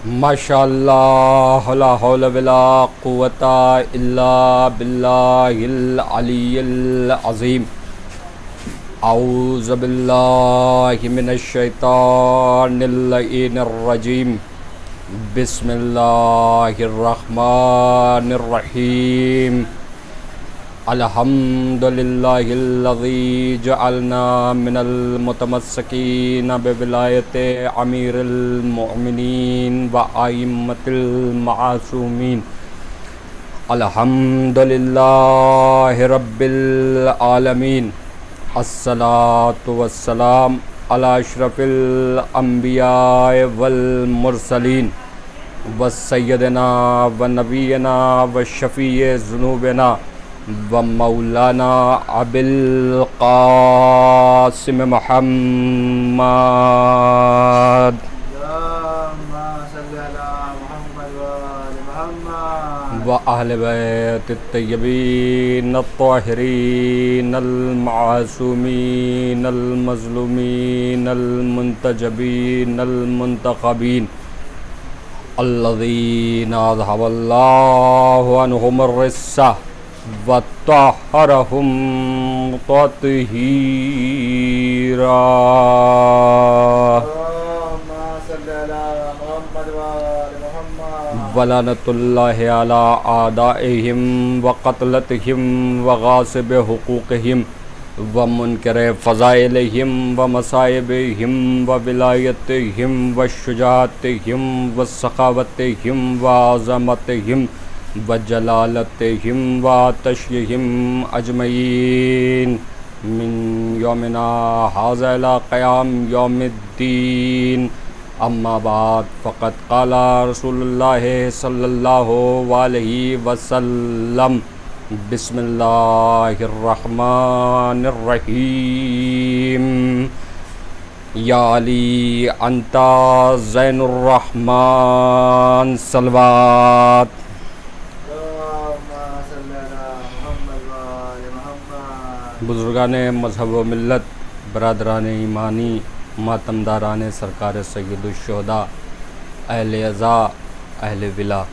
माशाअल्लाह ला हौला वला कुव्वता इल्ला बिल्लाहिल अलिय्यिल अज़ीम। औज़ु बिल्लाहि मिनश शैतानिर रजीम। बिस्मिल्लाहिर रहमानिर रहीम। अल्हम्दुलिल्लाहिल्लज़ी जअलना मिनल मुतमस्सिकीन बिविलायति अमीरिल मुअमिनीन व अइम्मतिल मासूमीन। अल्हम्दुलिल्लाहि रब्बिल आलमीन। अस्सलातु वस्सलाम अला अशरफिल अंबिया वल मुरसलीन व सय्यदना व नबीना व शफ़ीए ज़ुनूबना व मौलाना अबिल क़ासिम मुहम्मद व अहले बैत तय्यबीन अत्ताहिरीन अल-मासूमीन अल-मज़लूमीन अल-मुंतजबीन अल-मुंतखबीन अल्लज़ीना अज़हबल्लाहु अन्हुमुर रिस्सा व तहहरहुम तत्हीरा। वलानतुल्लाहि अला आदाइहिम व क़त्लतिहिम व गासिब हुकूक़िहिम व मुनकर फ़ज़ाइलिहिम व मसाइबिहिम व विलायतिहिम व शुजाअतिहिम व सखावतिहिम व अज़मतिहिम व जलालतिहिम व तशय्यिहिम अजमईन मिन यौमिना हाज़ा इला क़याम यौमिद्दीन। अम्मा बाद फ़क़द क़ाला रसूलुल्लाह सल्लल्लाहु अलैहि वसल्लम। बिस्मिल्लाहिर रहमानिर रहीम। या अली अंता ज़ैनुर रहमान सलवात। बुज़ुर्गान मज़हब व मिल्लत, बरादरान ईमानी, मातमदारान सरकार सय्यदुश्शुहदा, अहले अज़ा, अहले विला,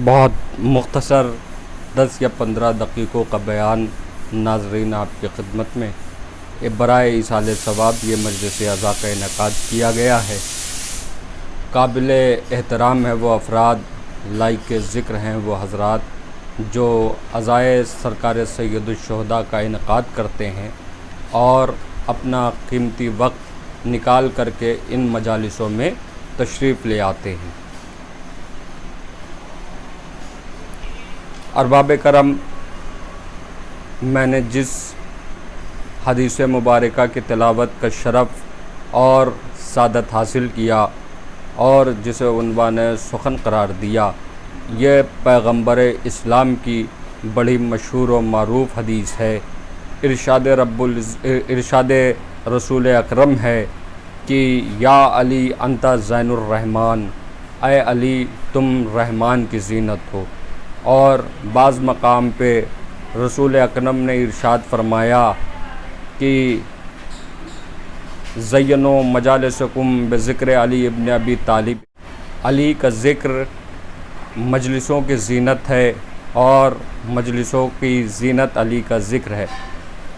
बहुत मुख्तसर 10 या 15 दक़ीक़ों का बयान नाज़रीन आपकी खिदमत में बराए इसाले सवाब ये मजलिस अज़ा का इनेकाद किया गया है। काबिल एहतराम है वो अफराद, लायक ज़िक्र हैं वो हज़रात जो अज़ाए सरकार सय्यदुश्शुहदा का इनेकाद करते हैं और अपना कीमती वक्त निकाल करके इन मजालिसों में तशरीफ़ ले आते हैं। अरबाब करम, मैंने जिस हदीस मुबारका की तिलावत का शरफ़ और सादत हासिल किया और जिसे उन्वान सुखन करार दिया, ये पैगंबर इस्लाम की बड़ी मशहूर व मारूफ़ हदीस है। इरशाद रसूल अकरम है कि या अली अंता ज़ैनुर रहमान, ऐ अली तुम रहमान की ज़ीनत हो। और बाज़ मकाम पे रसूल अकरम ने इरशाद फरमाया कि ज़य्यनो मजालिसकुम बिज़िक्र अली इब्न अबी तालिब। अली का ज़िक्र मजलिसों की ज़ीनत है और मजलिसों की ज़ीनत अली का ज़िक्र है।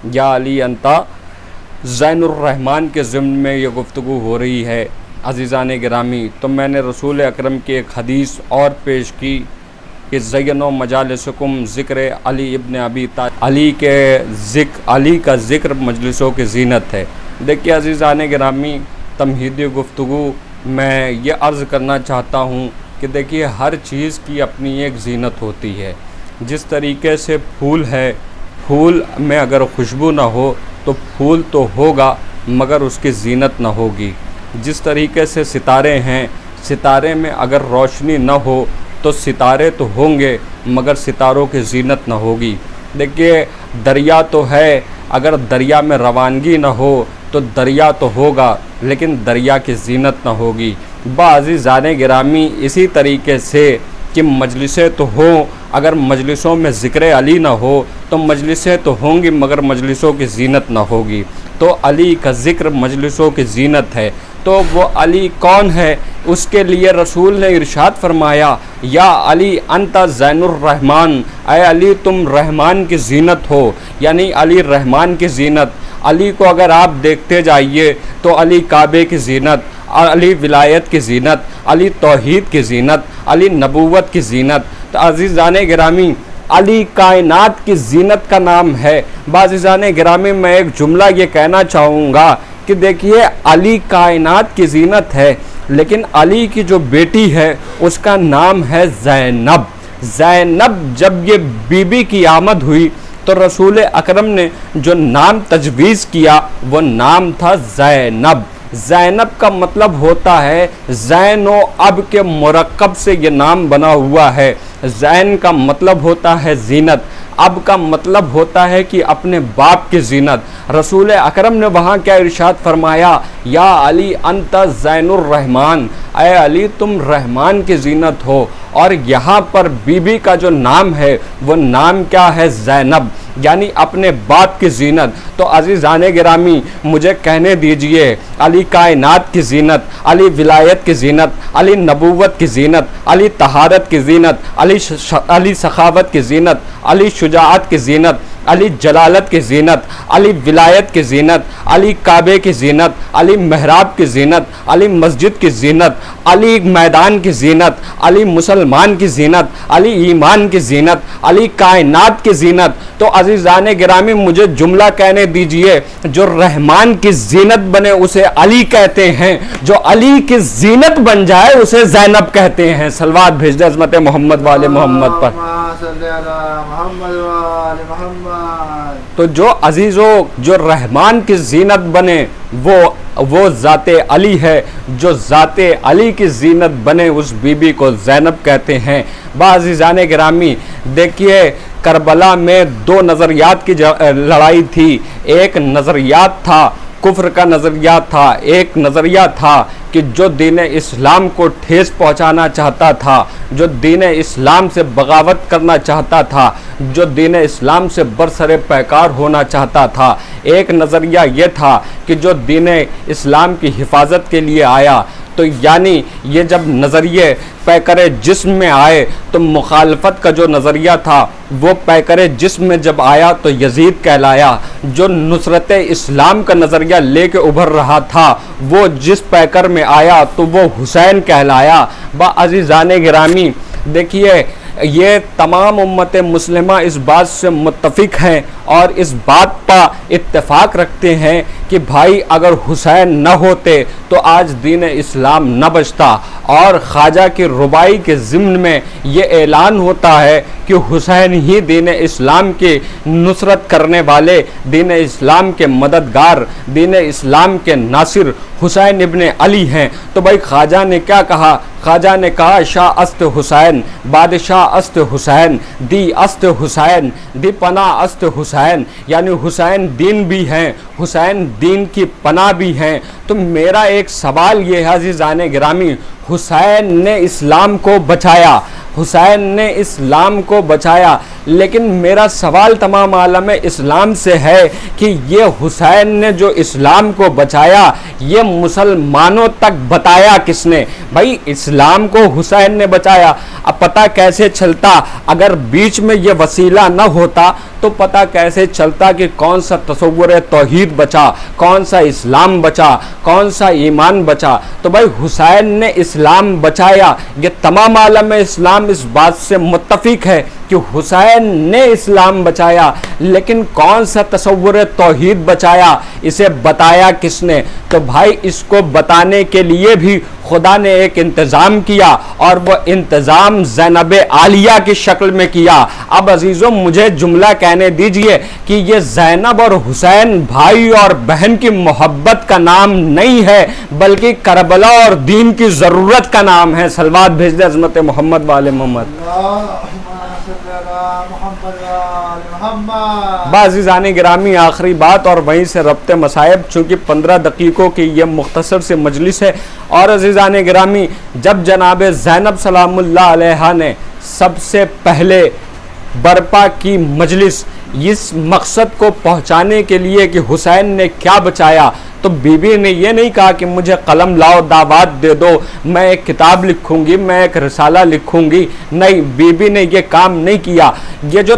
या अली अंता ज़ैनुर रहमान के ज़िम्न में ये गुफ्तगू हो रही है। अज़ीज़ान गिरामी, तो मैंने रसूल अकरम की एक हदीस और पेश की कि ज़य्यनो मजालिसकुम ज़िक्र अली इब्न अबी तालिब। अली का ज़िक्र मजलिसों की ज़ीनत है। देखिए अज़ीज़ान गिरामी, तमहीदी गुफ्तगू मैं ये अर्ज़ करना चाहता हूँ कि देखिए हर चीज़ की अपनी एक ज़ीनत होती है। जिस तरीके से फूल है, फूल में अगर खुशबू ना हो तो फूल तो होगा मगर उसकी ज़ीनत ना होगी। जिस तरीके से सितारे हैं, सितारे में अगर रोशनी ना हो तो सितारे तो होंगे मगर सितारों की ज़ीनत ना होगी। देखिए दरिया तो है, अगर दरिया में रवानगी ना हो तो दरिया तो होगा लेकिन दरिया की ज़ीनत ना होगी। बाज़ीज़ाने गिरामी, इसी तरीके से कि मजलिसें तो हों, अगर मजलिसों में ज़िक्र अली ना हो तो मजलिसें तो होंगी मगर मजलिसों की ज़ीनत ना होगी। तो अली का ज़िक्र मजलिसों की ज़ीनत है। तो वो अली कौन है, उसके लिए रसूल ने इरशाद फरमाया, या अली अंता ज़ैनुर रहमान, अय अली तुम रहमान की ज़ीनत हो, यानी अली रहमान की ज़ीनत। अली को अगर आप देखते जाइए तो अली काबे की ज़ीनत, अली विलायत की ज़ीनत, अली तौहीद की ज़ीनत, अली नबूवत की ज़ीनत। तो अज़ीज़ान गिरामी, अली कायनात की ज़ीनत का नाम है। बाज़ीज़ान गिरामी, मैं एक जुमला ये कहना चाहूँगा कि देखिए, अली कायनात की ज़ीनत है, लेकिन अली की जो बेटी है उसका नाम है ज़ैनब। ज़ैनब जब ये बीबी की आमद हुई तो रसूल अकरम ने जो नाम तजवीज़ किया वो नाम था ज़ैनब। ज़ैनब का मतलब होता है ज़ैनो अब के मुरक्कब से ये नाम बना हुआ है। ज़ैन का मतलब होता है ज़ीनत, अब का मतलब होता है कि अपने बाप की ज़ीनत। रसूल अकरम ने वहाँ क्या इरशाद फरमाया, या अली अंता ज़ैनुर रहमान, अय अली तुम रहमान की ज़ीनत हो। और यहाँ पर बीबी का जो नाम है वो नाम क्या है, ज़ैनब, यानी अपने बाप की ज़ीनत। तो अज़ीज़ान गिरामी, मुझे कहने दीजिए, अली कायनात की ज़ीनत, अली विलायत की ज़ीनत, अली नबूवत की ज़ीनत, अली तहारत की ज़ीनत, अली सखावत की ज़ीनत, अली शुजाअत की ज़ीनत, अली जलालत की ज़ीनत, अली विलायत की ज़ीनत, अली काबे की ज़ीनत, अली महराब की ज़ीनत, अली मस्जिद की ज़ीनत, अली मैदान की ज़ीनत, अली मुसलमान की ज़ीनत, अली ईमान की ज़ीनत, अली कायनात की ज़ीनत। तो अज़ीज़ान गिरामी, मुझे जुमला कहने दीजिए, जो रहमान की ज़ीनत बने उसे अली कहते हैं, जो अली की ज़ीनत बन जाए उसे ज़ैनब कहते हैं। सलवात भेज दे अज़मत मोहम्मद वाले मोहम्मद पर। तो जो अजीज़ों, जो रहमान की ज़ीनत बने वो ज़ाते अली है। जो ज़ाते अली की ज़ीनत बने उस बीबी को ज़ैनब कहते हैं। बाज़ीज़ान गिरामी, देखिए, करबला में दो नज़रियात की लड़ाई थी। एक नज़रियात था कुफ्र का नज़रिया था, एक नज़रिया था कि जो दीन इस्लाम को ठेस पहुंचाना चाहता था, जो दीन इस्लाम से बगावत करना चाहता था, जो दीन इस्लाम से बरसरे पैकार होना चाहता था। एक नज़रिया ये था कि जो दीन इस्लाम की हिफाजत के लिए आया। तो यानी ये जब नज़रिए पैकर जिस्म में आए तो मुखालफत का जो नज़रिया था वो पैकर जिस्म में जब आया तो यजीद कहलाया। जो नुसरत इस्लाम का नज़रिया लेके उभर रहा था वो जिस पैकर में आया तो वो हुसैन कहलाया। बाअज़ीज़ान गिरामी, देखिए, ये तमाम उम्मत मुस्लिमा इस बात से मुत्तफ़िक हैं और इस बात पर इत्तेफाक रखते हैं कि भाई अगर हुसैन न होते तो आज दीन इस्लाम न बचता। और ख्वाजा की रुबाई के ज़िम्न में ये ऐलान होता है कि हुसैन ही दीन इस्लाम की नुसरत करने वाले, दीन इस्लाम के मददगार, दीन इस्लाम के नासिर हुसैन इब्ने अली हैं। तो भाई ख्वाजा ने क्या कहा? ख्वाजा ने कहा, शाह अस्त हुसैन, बादशाह अस्त हुसैन, दी अस्त हुसैन, दी पना अस्त हुसैन, यानी हुसैन दीन भी हैं, हुसैन दीन की पना भी हैं। तो मेरा एक सवाल ये है अज़ीज़ान गिरामी, हुसैन ने इस्लाम को बचाया, हुसैन ने इस्लाम को बचाया, लेकिन मेरा सवाल तमाम आलम इस्लाम से है कि ये हुसैन ने जो इस्लाम को बचाया ये मुसलमानों तक बताया किसने? भाई इस्लाम को हुसैन ने बचाया। अब पता कैसे चलता? अगर बीच में ये वसीला न होता तो पता कैसे चलता कि कौन सा तसव्वुर तौहीद बचा, कौन सा इस्लाम बचा, कौन सा ईमान बचा? तो भाई हुसैन ने इस्लाम बचाया। ये तमाम आलम इस्लाम इस बात से मुत्तफिक है कि हुसैन ने इस्लाम बचाया, लेकिन कौन सा तसव्वुर तौहीद बचाया, इसे बताया किसने? तो भाई इसको बताने के लिए भी खुदा ने एक इंतज़ाम किया और वो इंतज़ाम ज़ैनब आलिया की शक्ल में किया। अब अजीज़ों, मुझे जुमला कहने दीजिए कि ये ज़ैनब और हुसैन भाई और बहन की मोहब्बत का नाम नहीं है, बल्कि करबला और दीन की ज़रूरत का नाम है। सलवात भेज दे अज़मत मोहम्मद वाले मोहम्मद। बाज़ीज़ान गिरामी, आखिरी बात और वहीं से रब्ते मसायब, चूँकि 15 दकीकों की ये मुख्तसर से मजलिस है। और अज़ीज़ान गिरामी, जब जनाब ज़ैनब सलामुल्लाह अलैहा ने सबसे पहले बरपा की मजलिस इस मकसद को पहुँचाने के लिए कि हुसैन ने क्या बचाया, तो बीबी ने ये नहीं कहा कि मुझे कलम लाओ, दावत दे दो, मैं एक किताब लिखूंगी, मैं एक रिसाला लिखूंगी। नहीं, बीबी ने ये काम नहीं किया। ये जो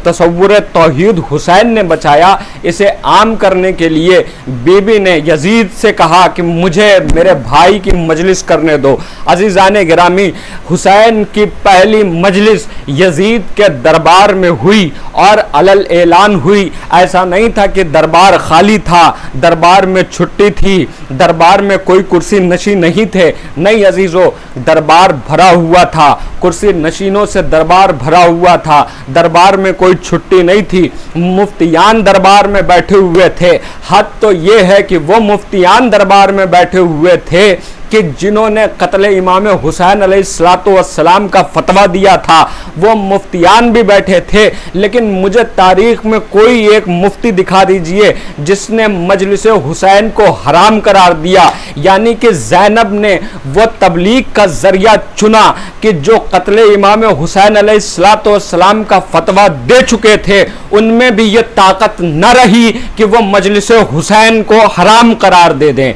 तसव्वुर तौहीद हुसैन ने बचाया, इसे आम करने के लिए बीबी ने यजीद से कहा कि मुझे मेरे भाई की मजलिस करने दो। अजीज़ान गिरामी, हुसैन की पहली मजलिस यजीद के दरबार में हुई और अलल ऐलान हुई। ऐसा नहीं था कि दरबार खाली था, दरबार में छुट्टी थी, दरबार में कोई कुर्सी नशी नहीं थे। नहीं अजीज़ों, दरबार भरा हुआ था, कुर्सी नशीनों से दरबार भरा हुआ था, दरबार में कोई छुट्टी नहीं थी। मुफ्तियान दरबार में बैठे हुए थे। हद तो ये है कि वो मुफ्तियान दरबार में बैठे हुए थे कि जिन्होंने कत्ल इमाम हुसैन अलैहिस्सलाम का फतवा दिया था, वो मुफ्तियान भी बैठे थे। लेकिन मुझे तारीख में कोई एक मुफ्ती दिखा दीजिए जिसने मजलिस हुसैन को हराम करार दिया। यानी कि ज़ैनब ने वो तबलीग का जरिया चुना कि जो कत्ल इमाम हुसैन अलैहिस्सलाम का फतवा दे चुके थे, उनमें भी ये ताकत न रही कि वो मजलिस हुसैन को हराम करार दे दें।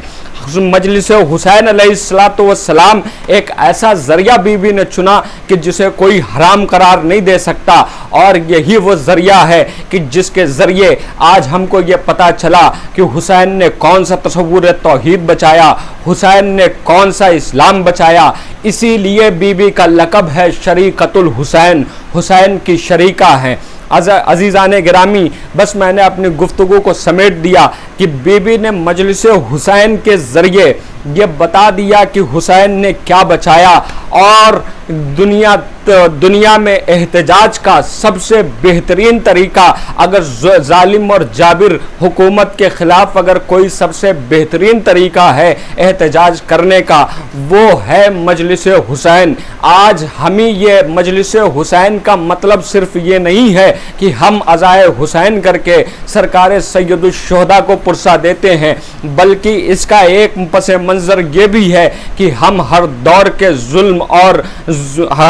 मजलिस हुसैन अलैहिस्सलाम एक ऐसा जरिया बीबी ने चुना कि जिसे कोई हराम करार नहीं दे सकता। और यही वो जरिया है कि जिसके जरिए आज हमको ये पता चला कि हुसैन ने कौन सा तसव्वुर तौहीद बचाया, हुसैन ने कौन सा इस्लाम बचाया। इसीलिए बीबी का लक़ब है शरीकतुल हुसैन, हुसैन की शरीका है। अजीज़ान गिरामी, बस मैंने अपनी गुफ्तगू को समेट दिया कि बीबी ने मजलिस हुसैन के ज़रिए ये बता दिया कि हुसैन ने क्या बचाया। और दुनिया में एहतजाज का सबसे बेहतरीन तरीका, अगर जालिम और जाबिर हुकूमत के ख़िलाफ़ अगर कोई सबसे बेहतरीन तरीका है एहतजाज करने का, वो है मजलिस हुसैन। आज हमें ये मजलिस हुसैन का मतलब सिर्फ ये नहीं है कि हम अज़ाए हुसैन करके सरकार सैयदुश्शुहदा को पुरसा देते हैं, बल्कि इसका एक पस मंज़र ये भी है कि हम हर दौर के जुल्म और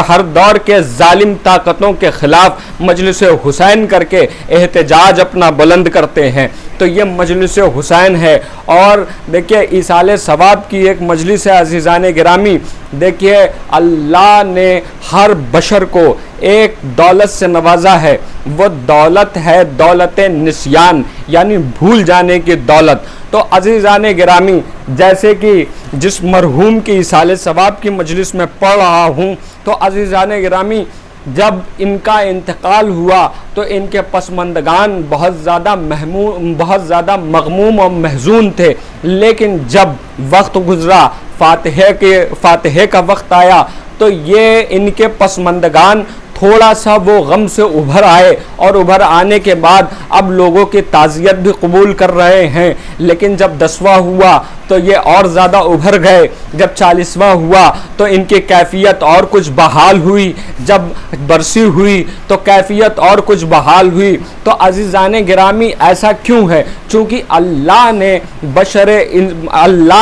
हर दौर के जालिम ताकतों के ख़िलाफ़ मजलिस हुसैन करके एहतजाज अपना बुलंद करते हैं। तो ये मजलिस हुसैन है। और देखिए, इसाले सवाब की एक मजलिस है अज़ीज़ान गिरामी। देखिए, अल्लाह ने हर बशर को एक दौलत से नवाजा है। वो दौलत है दौलत निस्यान, यानी भूल जाने की दौलत। तो अज़ीज़ान गिरामी, जैसे कि जिस मरहूम की इसाले सवाब की मजलिस में पढ़ रहा हूँ, तो अज़ीज़ान गिरामी, जब इनका इंतकाल हुआ तो इनके पसमंदगान बहुत ज़्यादा मग़मूम और महज़ून थे। लेकिन जब वक्त गुज़रा, फातिहे का वक्त आया, तो ये इनके पसमंदगान थोड़ा सा वो गम से उभर आए और उभर आने के बाद अब लोगों की ताज़ियत भी कबूल कर रहे हैं। लेकिन जब 10वां हुआ तो ये और ज़्यादा उभर गए। जब 40वां हुआ तो इनकी कैफियत और कुछ बहाल हुई। जब बरसी हुई तो कैफियत और कुछ बहाल हुई। तो अज़ीज़ान गिरामी, ऐसा क्यों है? चूँकि अल्लाह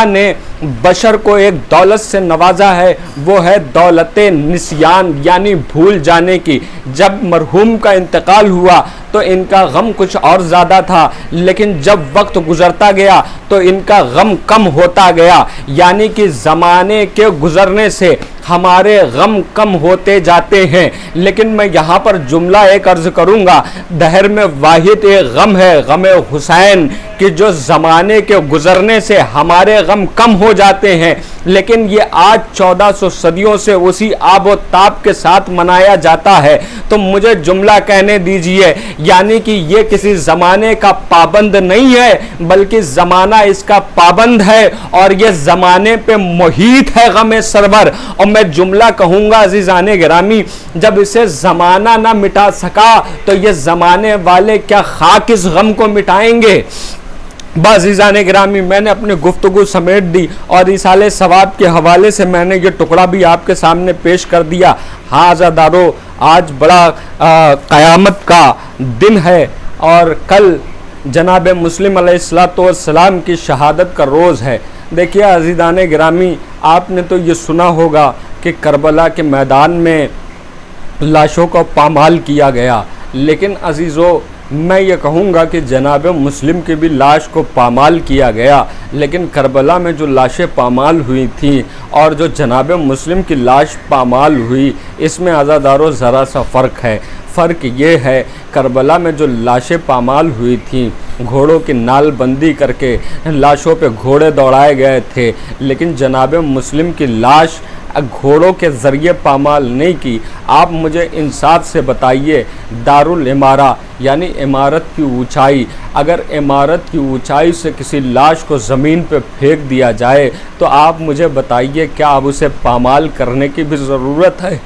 ने बशर को एक दौलत से नवाजा है, वो है दौलत निस्यान, यानी भूल जाने की। जब मरहूम का इंतकाल हुआ तो इनका गम कुछ और ज़्यादा था, लेकिन जब वक्त गुज़रता गया तो इनका गम कम होता गया। यानी कि ज़माने के गुज़रने से हमारे गम कम होते जाते हैं। लेकिन मैं यहाँ पर जुमला एक अर्ज़ करूँगा, दहर में वाहिद एक गम है, गम हुसैन, कि जो ज़माने के गुज़रने से हमारे गम कम हो जाते हैं, लेकिन ये आज 1400 सदियों से उसी आब व ताब के साथ मनाया जाता है। तो मुझे जुमला कहने दीजिए, यानी कि ये किसी ज़माने का पाबंद नहीं है, बल्कि ज़माना इसका पाबंद है और ये ज़माने पे मुहीत है गम सरवर। और मैं जुमला कहूँगा अज़ीज़ान गिरामी, जब इसे ज़माना ना मिटा सका तो ये ज़माने वाले क्या खाक इस गम को मिटाएंगे? अज़ीज़ान गिरामी, मैंने अपनी गुफ्तगू समेट दी और इसाले सवाब के हवाले से मैंने ये टुकड़ा भी आपके सामने पेश कर दिया। हाँ अज़ादारों, आज बड़ा क़यामत का दिन है और कल जनाब मुस्लिम अलैहिस्सलाम की शहादत का रोज़ है। देखिए अज़ीज़ान गिरामी, आपने तो ये सुना होगा कि करबला के मैदान में लाशों को पामाल किया गया, लेकिन अजीज़ों, मैं ये कहूँगा कि जनाब मुस्लिम की भी लाश को पामाल किया गया, लेकिन करबला में जो लाशें पामाल हुई थी और जो जनाब मुस्लिम की लाश पामाल हुई, इसमें आज़ादारों ज़रा सा फ़र्क है। फ़र्क ये है, करबला में जो लाशें पामाल हुई थी, घोड़ों की नालबंदी करके लाशों पे घोड़े दौड़ाए गए थे, लेकिन जनाब मुस्लिम की लाश घोड़ों के ज़रिए पामाल नहीं की। आप मुझे इंसाफ से बताइए, दारुल इमारा यानी इमारत की ऊंचाई, अगर इमारत की ऊंचाई से किसी लाश को ज़मीन पे फेंक दिया जाए तो आप मुझे बताइए, क्या अब उसे पामाल करने की भी ज़रूरत है?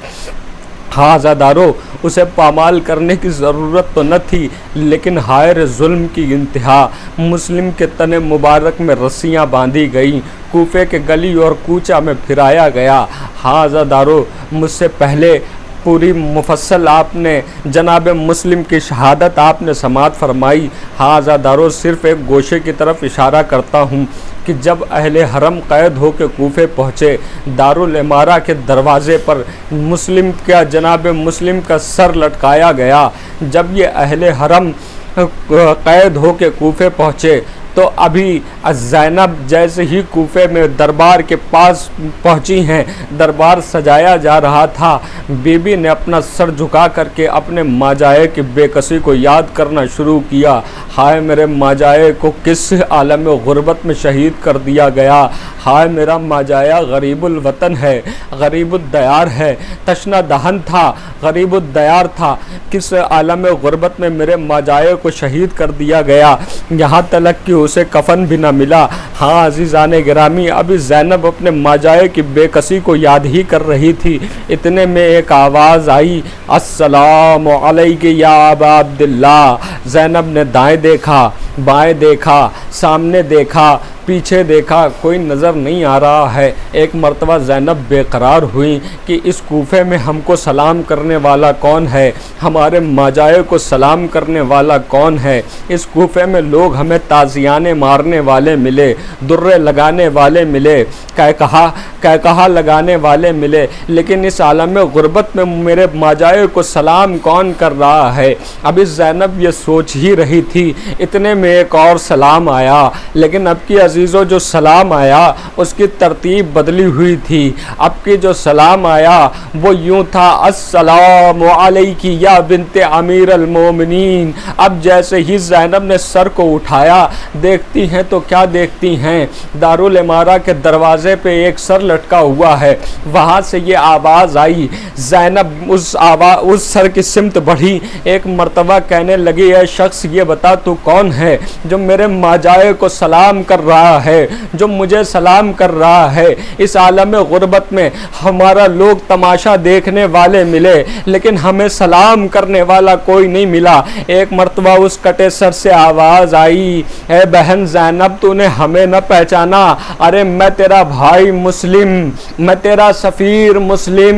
हाँ आज़ादारों, उसे पामाल करने की ज़रूरत तो न थी, लेकिन हायर जुल्म की इंतहा। मुस्लिम के तने मुबारक में रस्सियाँ बांधी गईं, कूफे के गली और कूचा में फिराया गया। हाँ आज़ादारों, मुझसे पहले पूरी मुफस्सल आपने जनाब मुस्लिम की शहादत आपने समात फरमाई। हाँ आज़ादारों, सिर्फ़ एक गोशे की तरफ इशारा करता हूँ कि जब अहले हरम कैद हो के कूफे पहुँचे, दारुल इमारा के दरवाज़े पर मुस्लिम का जनाब मुस्लिम का सर लटकाया गया। जब ये अहले हरम कैद हो के कूफे पहुँचे तो अभी ज़ैनब जैसे ही कूफे में दरबार के पास पहुंची हैं, दरबार सजाया जा रहा था, बीबी ने अपना सर झुका करके अपने माजाए की बेकसी को याद करना शुरू किया। हाय मेरे माजाए को किस आलम गुर्बत में शहीद कर दिया गया। हाय मेरा माजाया गरीबुल वतन है, गरीबुल दयार है, तशना दहन था, गरीबुल दयार था, किस आलम गुर्बत में मेरे माजाए को शहीद कर दिया गया, यहाँ तलक कि उसे कफन भी ना मिला। हाँ अज़ीज़ाने गिरामी, अभी ज़ैनब अपने माजाए की बेकसी को याद ही कर रही थी, इतने में एक आवाज़ आई, अस्सलामु अलैका या अबा अब्दुल्लाह। ज़ैनब ने दाएं देखा, बाएं देखा, सामने देखा, पीछे देखा, कोई नज़र नहीं आ रहा है। एक मर्तबा ज़ैनब बेकरार हुई कि इस कूफे में हमको सलाम करने वाला कौन है, हमारे माजाए को सलाम करने वाला कौन है। इस कूफे में लोग हमें ताज़ियाने मारने वाले मिले, दुर्रे लगाने वाले मिले, कहा लगाने वाले मिले, लेकिन इस आलम गुर्बत में मेरे माजाए को सलाम कौन कर रहा है। अभी ज़ैनब ये सोच ही रही थी, इतने में एक और सलाम आया, लेकिन अब की अजीज़ों जो सलाम आया उसकी तरतीब बदली हुई थी। अब की जो सलाम आया वो यूँ था, अस्सलामु अलैकी या बिन्ते अमीर अल मोमिनीन। अब जैसे ही ज़ैनब ने सर को उठाया, देखती हैं तो क्या देखती हैं, दारुल इमारा के दरवाज़े पे एक सर लटका हुआ है। वहाँ से ये आवाज़ आई। ज़ैनब उस सर की सिमत बढ़ी, एक मर्तबा कहने लगी, ऐ शख्स ये बता तू कौन है जो मेरे माजाए को सलाम कर रहा है, जो मुझे सलाम कर रहा है। इस आलम गुर्बत में हमारा लोग तमाशा देखने वाले मिले, लेकिन हमें सलाम करने वाला कोई नहीं मिला। एक मर्तबा उस कटे सर से आवाज़ आई, ए बहन ज़ैनब, तूने हमें न पहचाना? अरे मैं तेरा भाई मुस्लिम, मैं तेरा सफ़ीर मुस्लिम,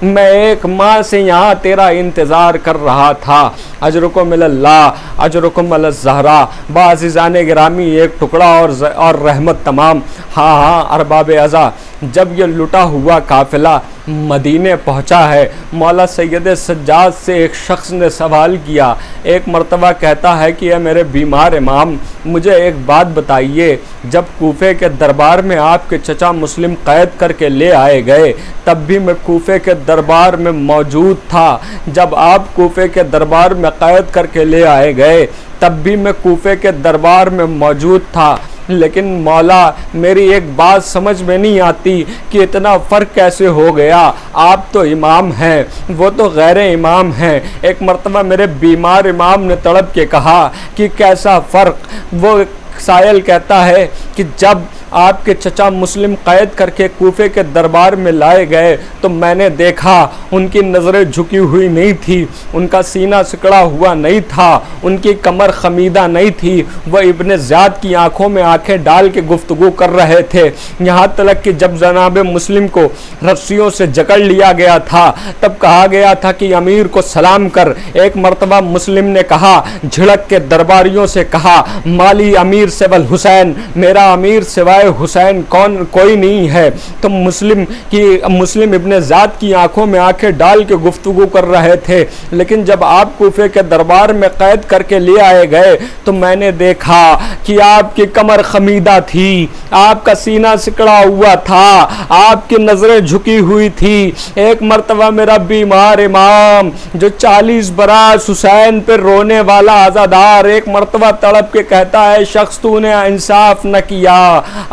मैं एक माँ से यहाँ तेरा इंतज़ार कर रहा था। अजरुकुम मिनल्लाह अजरुकुम मिनज़्ज़हरा। बाज़िज़ाने गिरामी, एक टुकड़ा और रहमत तमाम। हाँ अरबाब अज़ा, जब ये लुटा हुआ काफ़िला मदीने पहुँचा है, मौला सैयद सज्जाद से एक शख्स ने सवाल किया। एक मर्तबा कहता है कि ये मेरे बीमार इमाम, मुझे एक बात बताइए, जब कूफे के दरबार में आपके चचा मुस्लिम कैद करके ले आए गए, तब भी मैं कूफे के दरबार में मौजूद था। जब आप कूफे के दरबार में कैद करके ले आए गए, तब भी मैं कूफे के दरबार में मौजूद था। लेकिन मौला, मेरी एक बात समझ में नहीं आती कि इतना फ़र्क कैसे हो गया। आप तो इमाम हैं, वो तो गैर इमाम हैं। एक मर्तबा मेरे बीमार इमाम ने तड़प के कहा कि कैसा फ़र्क। वो सायल कहता है कि जब आपके चचा मुस्लिम कैद करके कूफे के दरबार में लाए गए तो मैंने देखा उनकी नज़रें झुकी हुई नहीं थी, उनका सीना सिकड़ा हुआ नहीं था, उनकी कमर खमीदा नहीं थी। वह इब्ने ज़ियाद की आंखों में आंखें डाल के गुफ्तगू कर रहे थे। यहाँ तक कि जब जनाब मुस्लिम को रस्सियों से जकड़ लिया गया था, तब कहा गया था कि अमीर को सलाम कर। एक मर्तबा मुस्लिम ने कहा, झिड़क के दरबारियों से कहा, माली अमीर से वल हुसैन, मेरा अमीर सिवाय सिवाय हुसैन कोई नहीं है। तो मुस्लिम इब्ने ज़ाद की आंखों में आंखें डाल के गुफ्तगू कर रहे थे। लेकिन जब आप कूफे के दरबार में कैद करके ले आए गए तो मैंने देखा कि आपकी कमर खमीदा थी, आपका सीना सिकड़ा हुआ था, आपकी नज़रें झुकी हुई थी। एक मर्तबा मेरा बीमार इमाम जो 40 बरस हुसैन पर रोने वाला आज़ादार एक मर्तबा तड़प के कहता है, शख्स तूने इंसाफ न किया।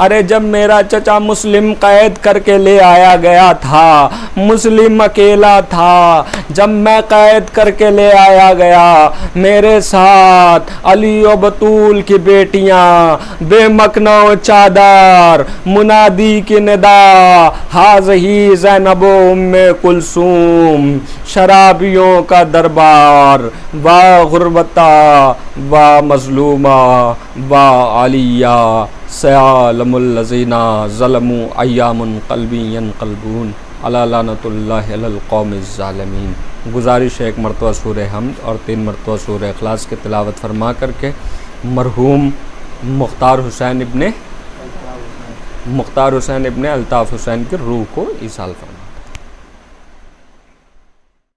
अरे जब मेरा चचा मुस्लिम कैद करके ले आया गया था, मुस्लिम अकेला था, जब मैं कैद करके ले आया गया, मेरे साथ अली और बतूल की बेटियां बेमकनो चादर मुनादी की निदा हाज़ही ज़ैनबो उम्मे कुलसूम, शराबियों का दरबार वा गुरबता वा मजलूमा वा आलिया सयालमुल्लज़ीना ज़लमू अय्यामुन क़ल्बी यनक़ल्बून अला लानतुल्लाहि अलल क़ौमिज़ ज़ालिमीन। गुजारिश है एक मरतबा सूरह हम्द और 3 मरतबा सूरह इखलास की तिलावत फरमा करके मरहूम मुख्तार हुसैन इब्ने अल्ताफ़ हुसैन की रूह को ईसाल फरमा।